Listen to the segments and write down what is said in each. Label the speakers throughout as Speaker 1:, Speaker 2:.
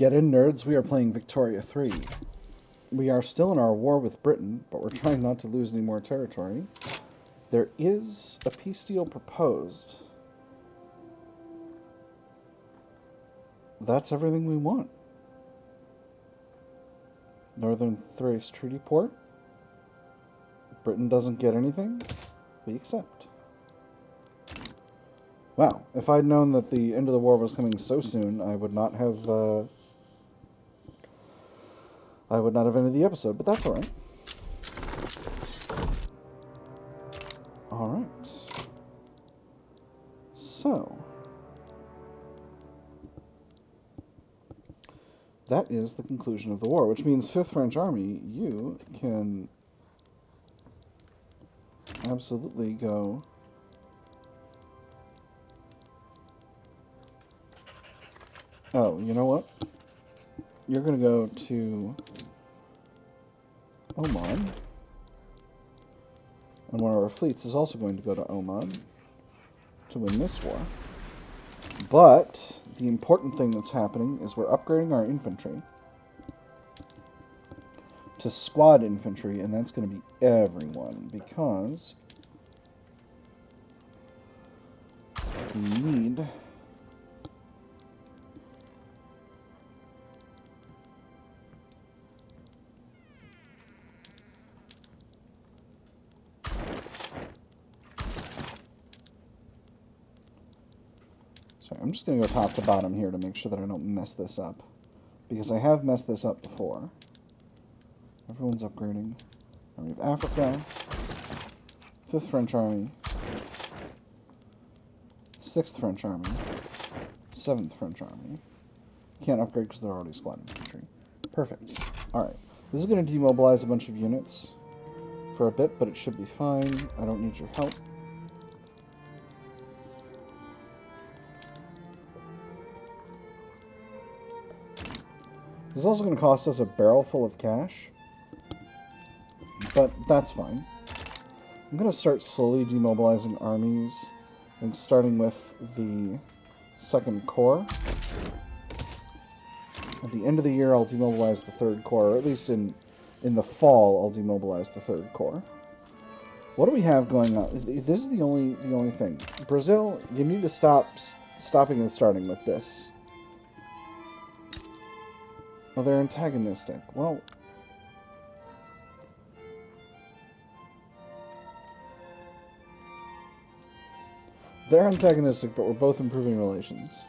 Speaker 1: Get in, nerds. We are playing Victoria 3. We are still in our war with Britain, but we're trying not to lose any more territory. There is a peace deal proposed. That's everything we want. Northern Thrace Treaty Port. Britain doesn't get anything. We accept. Wow, if I'd known that the end of the war was coming so soon, I would not have ended the episode, but that's alright. Alright. So, that is the conclusion of the war, which means 5th French Army, you can absolutely go oh, you know what? You're going to go to Oman. And one of our fleets is also going to go to Oman to win this war. But the important thing that's happening is we're upgrading our infantry to squad infantry, and that's going to be everyone, because we need I'm just going to go top to bottom here to make sure that I don't mess this up. Because I have messed this up before. Everyone's upgrading. Army of Africa. 5th French Army. 6th French Army. 7th French Army. Can't upgrade because they're already squad infantry. Perfect. Alright. This is going to demobilize a bunch of units for a bit, but it should be fine. I don't need your help. This is also going to cost us a barrel full of cash, but that's fine. I'm going to start slowly demobilizing armies, and starting with the 2nd Corps. At the end of the year, I'll demobilize the 3rd Corps, or at least in the fall, I'll demobilize the 3rd Corps. What do we have going on? This is the only thing. Brazil, you need to stopping and starting with this. Oh, they're antagonistic. Well, they're antagonistic, but we're both improving relations.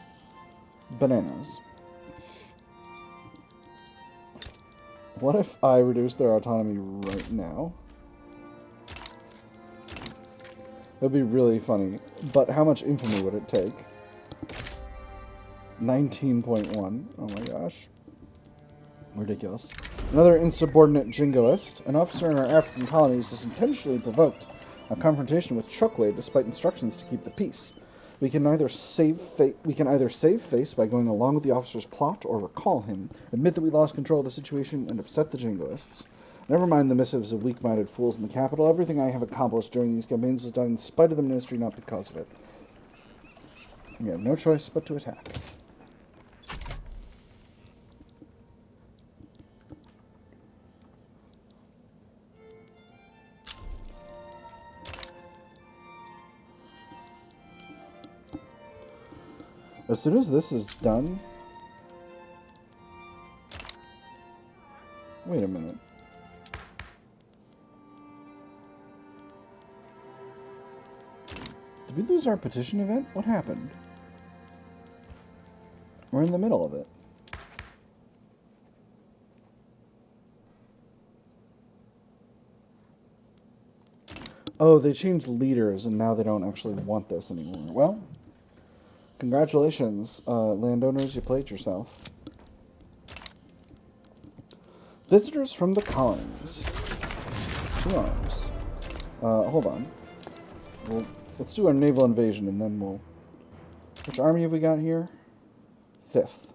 Speaker 1: Bananas. What if I reduce their autonomy right now? That would be really funny. But how much infamy would it take? 19.1. Oh my gosh. Ridiculous. Another insubordinate jingoist. An officer in our African colonies has intentionally provoked a confrontation with Chokwe despite instructions to keep the peace. We can either save face by going along with the officer's plot or recall him, admit that we lost control of the situation, and upset the jingoists. Never mind the missives of weak-minded fools in the capital. Everything I have accomplished during these campaigns was done in spite of the ministry, not because of it. We have no choice but to attack. As soon as this is done... Wait a minute. Did we lose our petition event? What happened? We're in the middle of it. Oh, they changed leaders and now they don't actually want this anymore. Well... Congratulations, landowners, you played yourself. Visitors from the colonies. 2 arms. Hold on. Let's do our naval invasion and then we'll... Which army have we got here? 5th.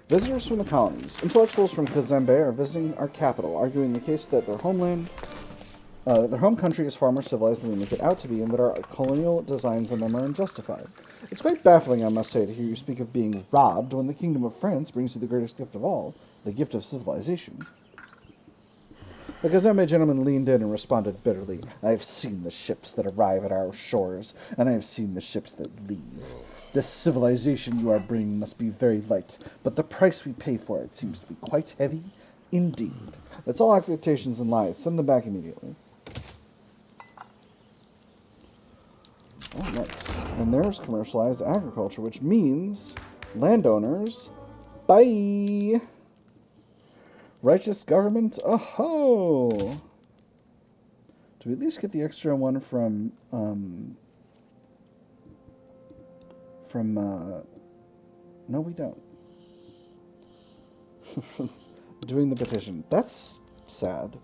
Speaker 1: Visitors from the colonies. Intellectuals from Kazembe are visiting our capital, arguing the case that their homeland that their home country is far more civilized than we make it out to be, and that our colonial designs on them are unjustified. It's quite baffling, I must say, to hear you speak of being robbed when the Kingdom of France brings you the greatest gift of all, the gift of civilization. The Gazembe gentleman leaned in and responded bitterly. I have seen the ships that arrive at our shores, and I have seen the ships that leave. This civilization you are bringing must be very light, but the price we pay for it seems to be quite heavy indeed. That's all affectations and lies. Send them back immediately. All right. And there's commercialized agriculture, which means landowners, bye. Righteous government, oh-ho. Do we at least get the extra one from no, we don't. Doing the petition. That's sad.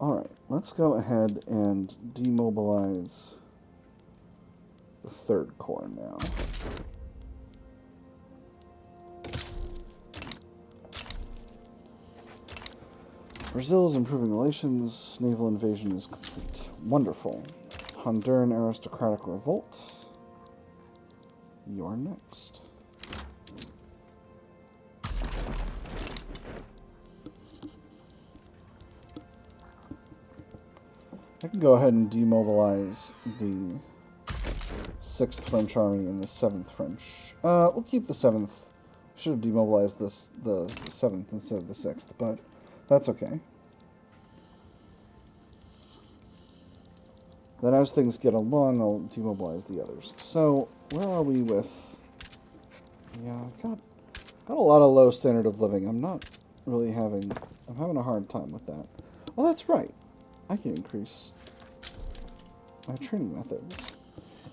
Speaker 1: Alright, let's go ahead and demobilize the third corps now. Brazil is improving relations. Naval invasion is complete. Wonderful. Honduran aristocratic revolt. You're next. I can go ahead and demobilize the 6th French army and the 7th French. We'll keep the 7th. Should have demobilized the 7th instead of the 6th, but that's okay. Then as things get along, I'll demobilize the others. So, where are we with... Yeah, I've got a lot of low standard of living. I'm not really having... I'm having a hard time with that. Oh, that's right. I can increase my training methods.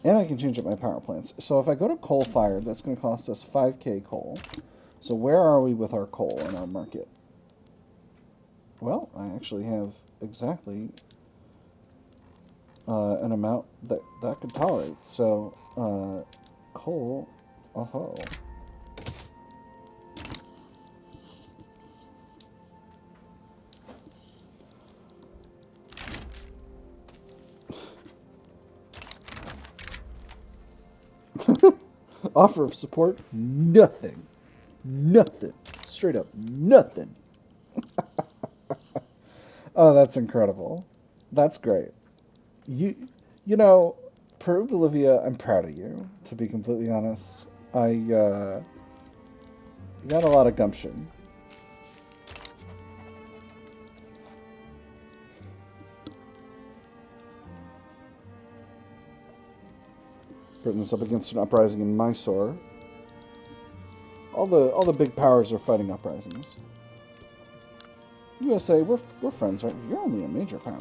Speaker 1: And I can change up my power plants. So if I go to coal-fired, that's going to cost us 5k coal. So where are we with our coal in our market? Well, I actually have exactly an amount that could tolerate. So, coal, oh-ho. Offer of support? Nothing. Nothing. Straight up nothing. Oh, that's incredible. That's great. You know, Peru, Bolivia, I'm proud of you, to be completely honest. You got a lot of gumption. Britain's up against an uprising in Mysore. All the big powers are fighting uprisings. USA, we're friends, right? You're only a major power.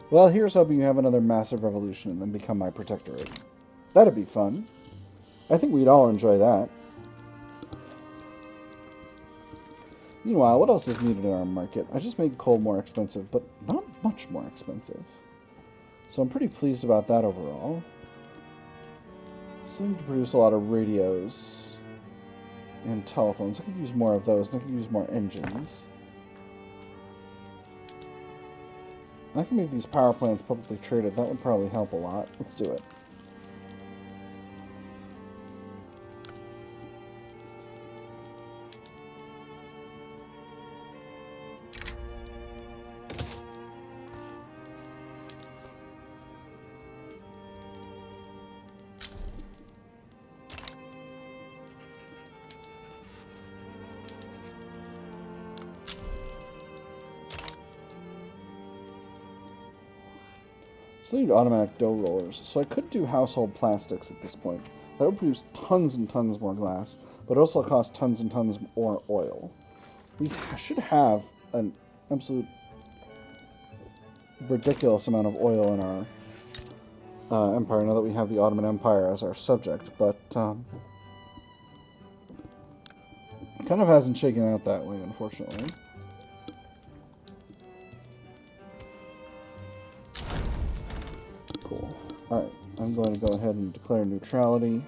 Speaker 1: Well, here's hoping you have another massive revolution and then become my protectorate. That'd be fun. I think we'd all enjoy that. Meanwhile, what else is needed in our market? I just made coal more expensive, but not much more expensive. So I'm pretty pleased about that overall. Seem to produce a lot of radios and telephones. I could use more of those, and I could use more engines. I can make these power plants publicly traded. That would probably help a lot. Let's do it. So I need automatic dough rollers. So I could do household plastics at this point. That would produce tons and tons more glass, but it also costs tons and tons more oil. We should have an absolute ridiculous amount of oil in our empire now that we have the Ottoman Empire as our subject, but kind of hasn't shaken out that way, unfortunately. Cool. Alright, I'm going to go ahead and declare neutrality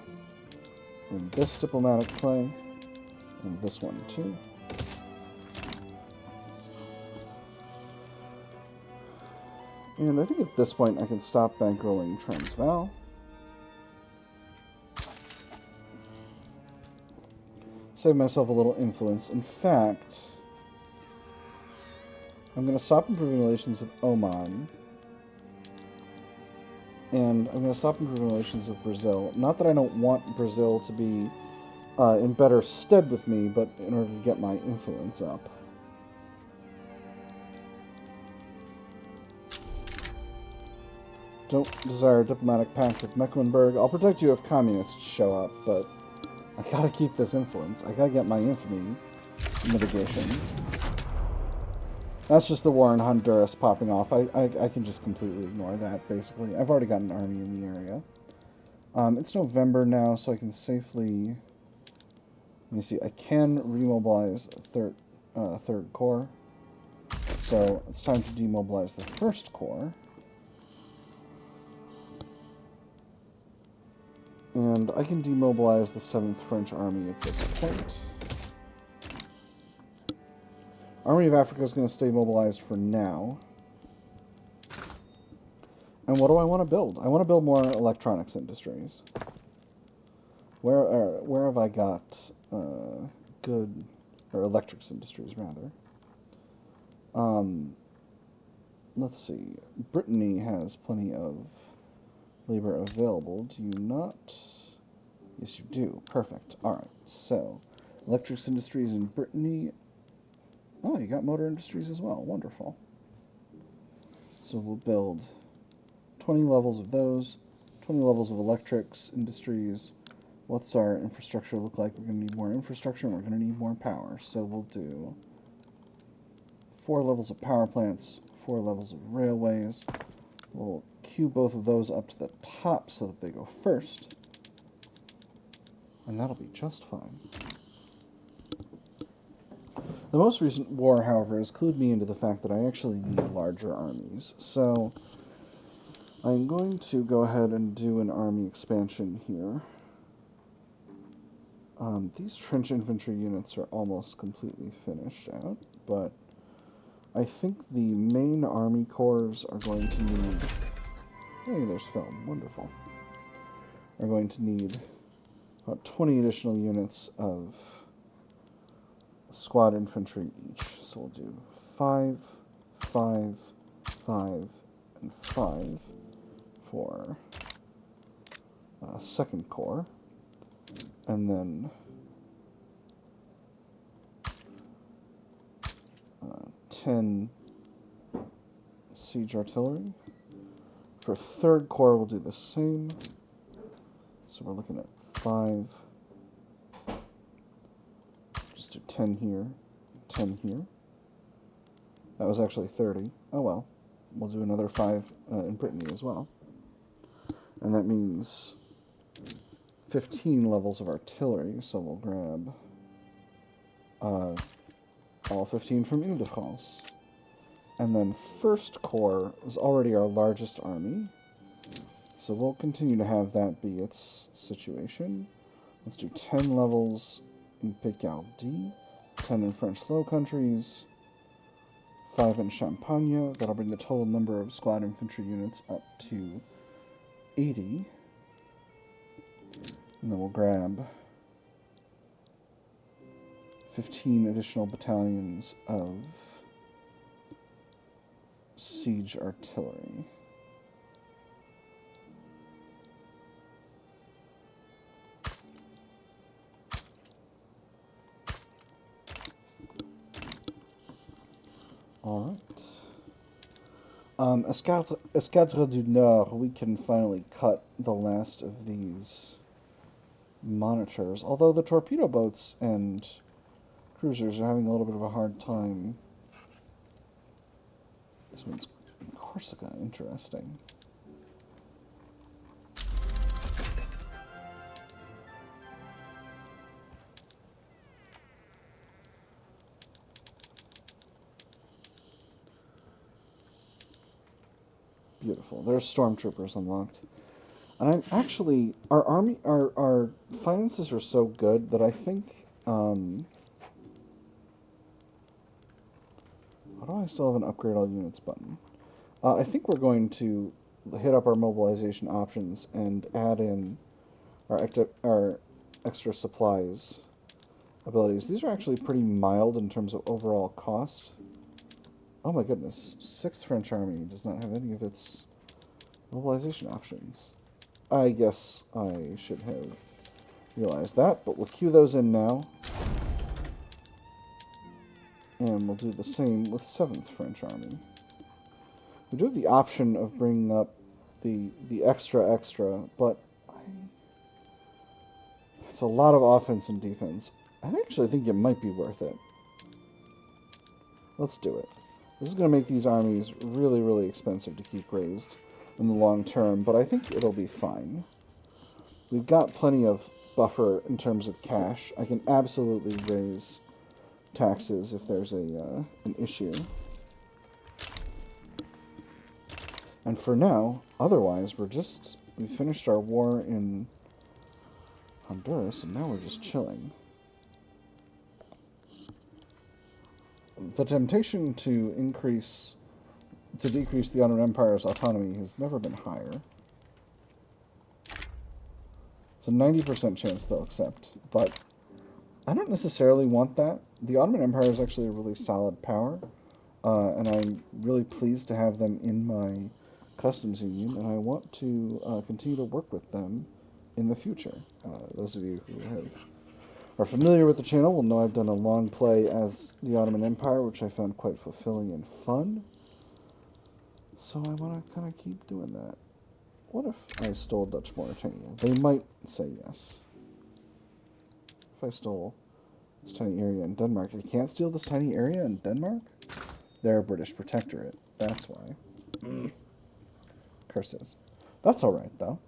Speaker 1: in this diplomatic play, and this one too. And I think at this point I can stop bankrolling Transvaal. Save myself a little influence. In fact, I'm going to stop improving relations with Oman. And I'm going to stop improving relations with Brazil. Not that I don't want Brazil to be in better stead with me, but in order to get my influence up. Don't desire a diplomatic pact with Mecklenburg. I'll protect you if communists show up, but I gotta keep this influence. I gotta get my infamy mitigation. That's just the war in Honduras popping off. I can just completely ignore that, basically. I've already got an army in the area. It's November now, so I can safely... Let me see. I can remobilize third corps. So it's time to demobilize the first corps. And I can demobilize the 7th French Army at this point. Army of Africa is going to stay mobilized for now. And what do I want to build? I want to build more electronics industries. Where have I got good... or electrics industries, rather. Let's see. Brittany has plenty of labor available. Do you not? Yes, you do. Perfect. Alright, so electrics industries in Brittany. Oh, you got motor industries as well. Wonderful. So we'll build 20 levels of those, 20 levels of electrics industries. What's our infrastructure look like? We're going to need more infrastructure and we're going to need more power. So we'll do 4 levels of power plants, 4 levels of railways. We'll queue both of those up to the top so that they go first. And that'll be just fine. The most recent war, however, has clued me into the fact that I actually need larger armies. So I'm going to go ahead and do an army expansion here. These trench infantry units are almost completely finished out, but I think the main army corps are going to need... Hey, there's film. Wonderful. Are going to need about 20 additional units of squad infantry each. So we'll do 5, 5, 5, and 5 for 2nd Corps. And then 10 siege artillery. For 3rd Corps, we'll do the same. So we're looking at 5. Just do 10 here, 10 here. That was actually 30. Oh well. We'll do another 5 in Brittany as well. And that means 15 levels of artillery, so we'll grab all 15 from Ile-de-France. And then 1st Corps is already our largest army, so we'll continue to have that be its situation. Let's do 10 levels in Picardy, 10 in French Low Countries, 5 in Champagne. That'll bring the total number of squad infantry units up to 80. And then we'll grab 15 additional battalions of siege artillery. All right. Escadre du Nord, we can finally cut the last of these monitors, although the torpedo boats and cruisers are having a little bit of a hard time. This one's in Corsica, interesting. Beautiful. There's stormtroopers unlocked. And I'm actually, our finances are so good that I think, how do I still have an upgrade all units button? I think we're going to hit up our mobilization options and add in our extra supplies abilities. These are actually pretty mild in terms of overall cost. Oh my goodness, 6th French Army does not have any of its mobilization options. I guess I should have realized that, but we'll queue those in now. And we'll do the same with 7th French Army. We do have the option of bringing up the extra, but it's a lot of offense and defense. I actually think it might be worth it. Let's do it. This is going to make these armies really, really expensive to keep raised in the long term, but I think it'll be fine. We've got plenty of buffer in terms of cash. I can absolutely raise taxes if there's an issue. And for now, otherwise, we finished our war in Honduras, and now we're just chilling. The temptation to decrease the Ottoman Empire's autonomy has never been higher. It's a 90% chance they'll accept, but I don't necessarily want that. The Ottoman Empire is actually a really solid power, and I'm really pleased to have them in my customs union, and I want to continue to work with them in the future. Those of you who are familiar with the channel will know I've done a long play as the Ottoman Empire, which I found quite fulfilling and fun. So I want to kind of keep doing that. What if I stole Dutch Mauritania? They might say yes. If I stole this tiny area in Denmark, I can't steal this tiny area in Denmark? They're a British protectorate. That's why. Curses. That's alright, though.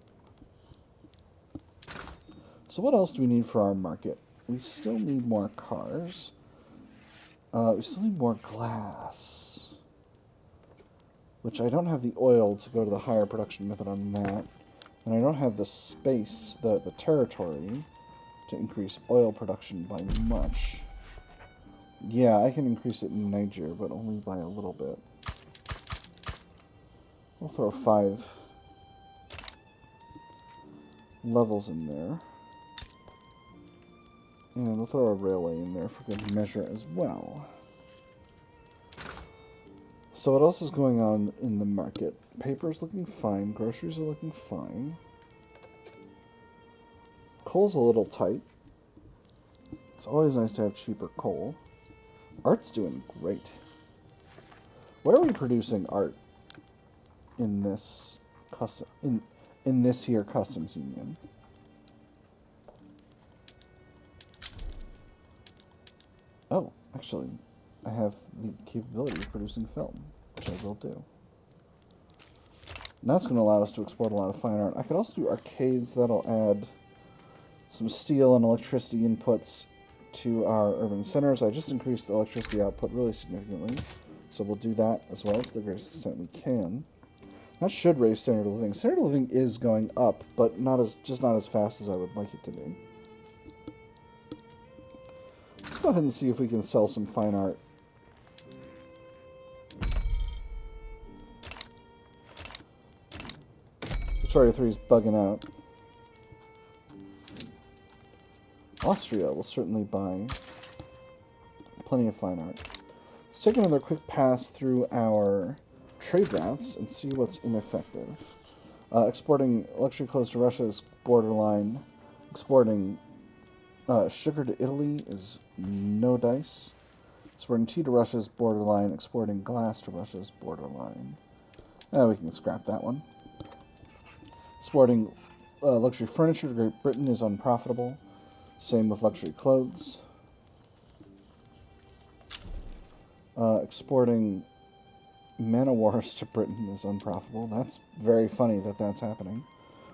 Speaker 1: So what else do we need for our market? We still need more cars. We still need more glass. Which I don't have the oil to go to the higher production method on that. And I don't have the space, the territory, to increase oil production by much. Yeah, I can increase it in Niger, but only by a little bit. We'll throw 5 levels in there. And we'll throw a railway in there for good measure as well. So what else is going on in the market? Paper's looking fine. Groceries are looking fine. Coal's a little tight. It's always nice to have cheaper coal. Art's doing great. Where are we producing art in this in this here customs union? Oh, actually, I have the capability of producing film, which I will do. And that's going to allow us to export a lot of fine art. I could also do arcades. That'll add some steel and electricity inputs to our urban centers. I just increased the electricity output really significantly, so we'll do that as well to the greatest extent we can. That should raise standard of living. Standard of living is going up, but just not as fast as I would like it to be. Let's go ahead and see if we can sell some fine art. Victoria 3 is bugging out. Austria will certainly buy plenty of fine art. Let's take another quick pass through our trade routes and see what's ineffective. Exporting luxury clothes to Russia is borderline. Exporting sugar to Italy is no dice. Exporting tea to Russia is borderline. Exporting glass to Russia is borderline. We can scrap that one. Exporting luxury furniture to Great Britain is unprofitable. Same with luxury clothes. Exporting man o' wars to Britain is unprofitable. That's very funny that that's happening.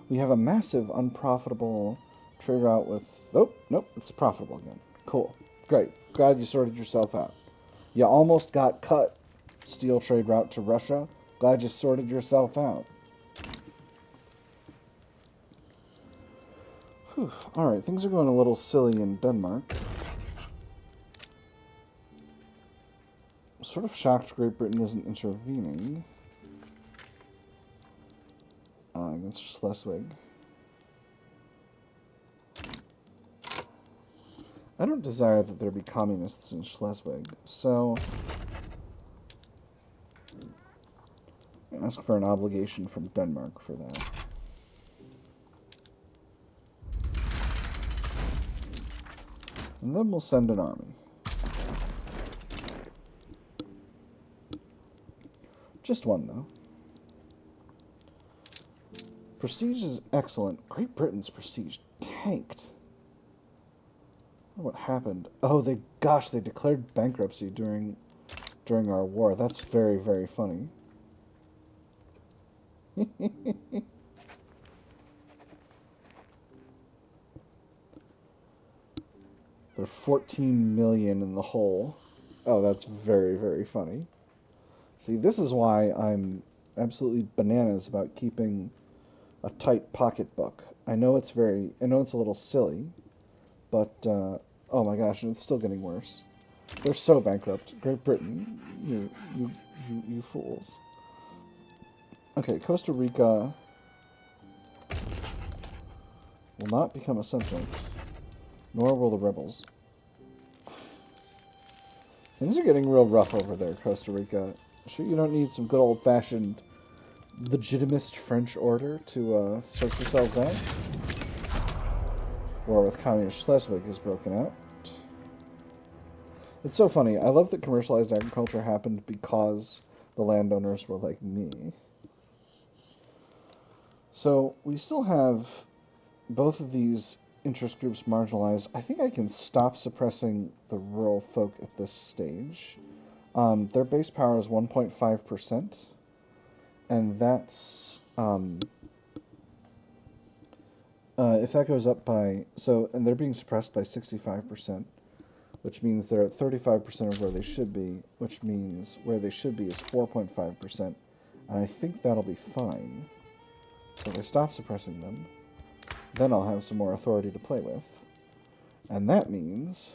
Speaker 1: We have a massive unprofitable trade route with... Oh, nope, it's profitable again. Cool. Great. Glad you sorted yourself out. You almost got cut. Steel trade route to Russia. Glad you sorted yourself out. Whew. Alright, things are going a little silly in Denmark. Sort of shocked Great Britain isn't intervening. against Schleswig. I don't desire that there be communists in Schleswig, so I ask for an obligation from Denmark for that. And then we'll send an army. Just one, though. Prestige is excellent. Great Britain's prestige tanked. I wonder what happened. Oh, they declared bankruptcy during our war. That's very, very funny. They're 14 million in the hole. Oh, that's very, very funny. See, this is why I'm absolutely bananas about keeping a tight pocketbook. I know it's a little silly, but oh my gosh, and it's still getting worse. They're so bankrupt. Great Britain, you fools. Okay, Costa Rica will not become a subject, nor will the rebels. Things are getting real rough over there, Costa Rica. Sure you don't need some good old-fashioned Legitimist French order to sort yourselves out? War with Communist Schleswig has broken out. It's so funny. I love that commercialized agriculture happened because the landowners were like me. So we still have both of these interest groups marginalized. I think I can stop suppressing the rural folk at this stage. Their base power is 1.5%, and that's if that goes up by and they're being suppressed by 65%, which means they're at 35% of where they should be, which means where they should be is 4.5%, and I think that'll be fine. So if I stop suppressing them, then I'll have some more authority to play with. And that means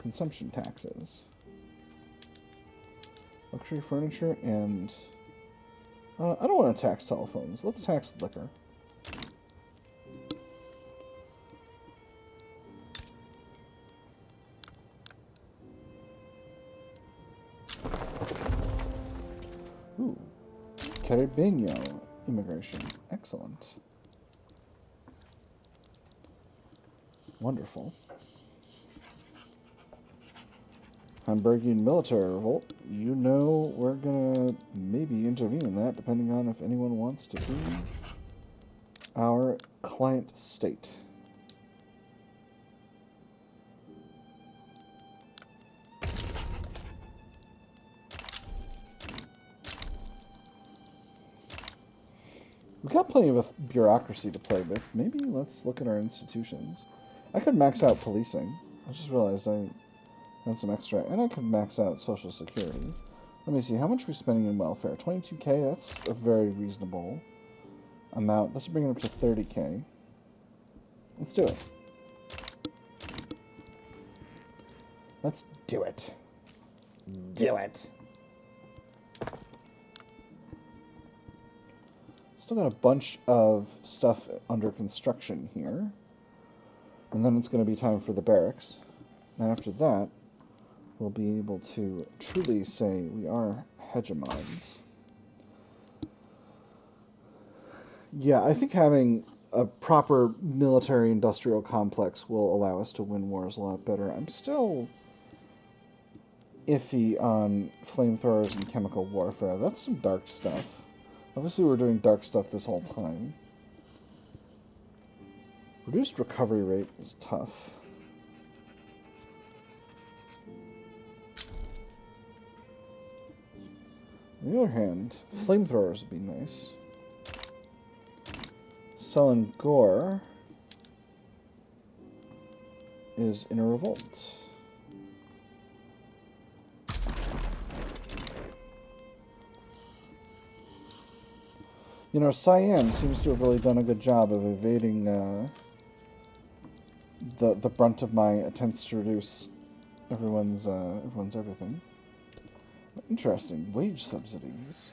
Speaker 1: consumption taxes. Luxury furniture and... I don't want to tax telephones. Let's tax liquor. Ooh. Caribbeño immigration. Excellent. Wonderful. Hamburgian military revolt. You know we're gonna maybe intervene in that, depending on if anyone wants to be our client state. We've got plenty of bureaucracy to play with. Maybe let's look at our institutions. I could max out policing. I just realized I had some extra. And I could max out Social Security. Let me see. How much are we spending in welfare? 22k? That's a very reasonable amount. Let's bring it up to 30k. Let's do it. Let's do it. Do it. Still got a bunch of stuff under construction here. And then it's going to be time for the barracks. And after that, we'll be able to truly say we are hegemons. Yeah, I think having a proper military-industrial complex will allow us to win wars a lot better. I'm still iffy on flamethrowers and chemical warfare. That's some dark stuff. Obviously, we're doing dark stuff this whole time. Reduced recovery rate is tough. On the other hand, flamethrowers would be nice. Sullen Gore is in a revolt. You know, Siam seems to have really done a good job of evading the brunt of my attempts to reduce everyone's everything. Interesting. Wage subsidies.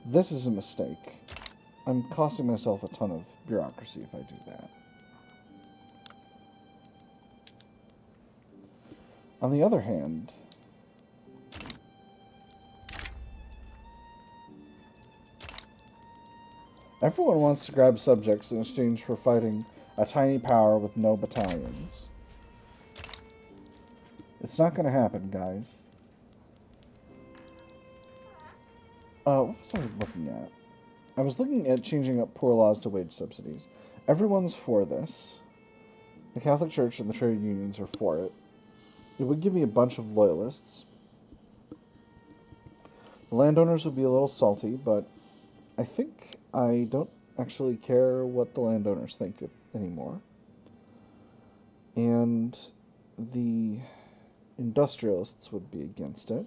Speaker 1: This is a mistake. I'm costing myself a ton of bureaucracy if I do that. On the other hand, everyone wants to grab subjects in exchange for fighting a tiny power with no battalions. It's not going to happen, guys. What was I looking at? I was looking at changing up poor laws to wage subsidies. Everyone's for this. The Catholic Church and the trade unions are for it. It would give me a bunch of loyalists. The landowners would be a little salty, but I think I don't actually care what the landowners think anymore. And the industrialists would be against it,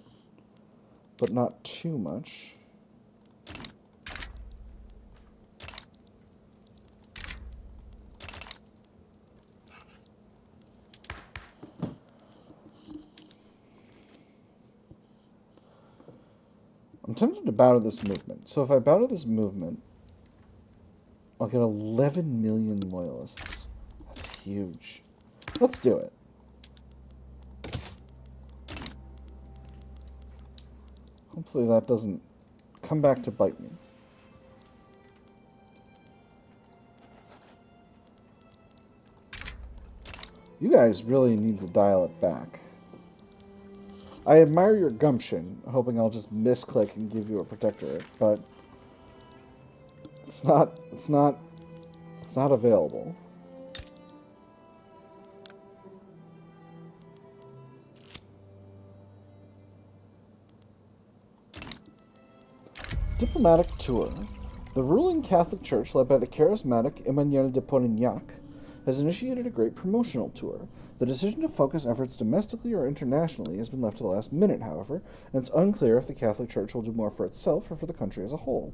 Speaker 1: but not too much. I'm tempted to bow to this movement. So if I bow to this movement, I'll get 11 million loyalists. That's huge. Let's do it. Hopefully that doesn't come back to bite me. You guys really need to dial it back. I admire your gumption, hoping I'll just misclick and give you a protectorate, but it's not available. Diplomatic tour. The ruling Catholic Church, led by the charismatic Emmanuel de Polignac, has initiated a great promotional tour. The decision to focus efforts domestically or internationally has been left to the last minute, however, and it's unclear if the Catholic Church will do more for itself or for the country as a whole.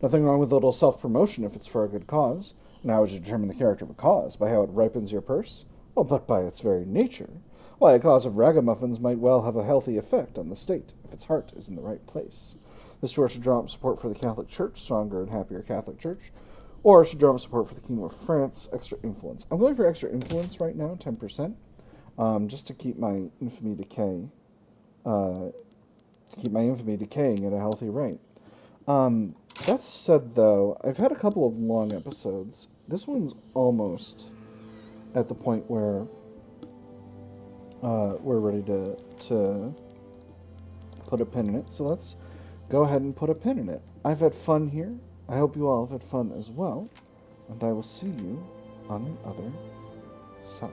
Speaker 1: Nothing wrong with a little self-promotion if it's for a good cause. And how would you determine the character of a cause? By how it ripens your purse? Well, but by its very nature. Why, a cause of ragamuffins might well have a healthy effect on the state if its heart is in the right place. This tour should draw up support for the Catholic Church, stronger and happier Catholic Church, or should draw up support for the Kingdom of France, extra influence. I'm going for extra influence right now, 10%, just to keep my infamy decaying at a healthy rate. That said, though, I've had a couple of long episodes. This one's almost at the point where we're ready to put a pin in it. So let's go ahead and put a pin in it. I've had fun here. I hope you all have had fun as well. And I will see you on the other side.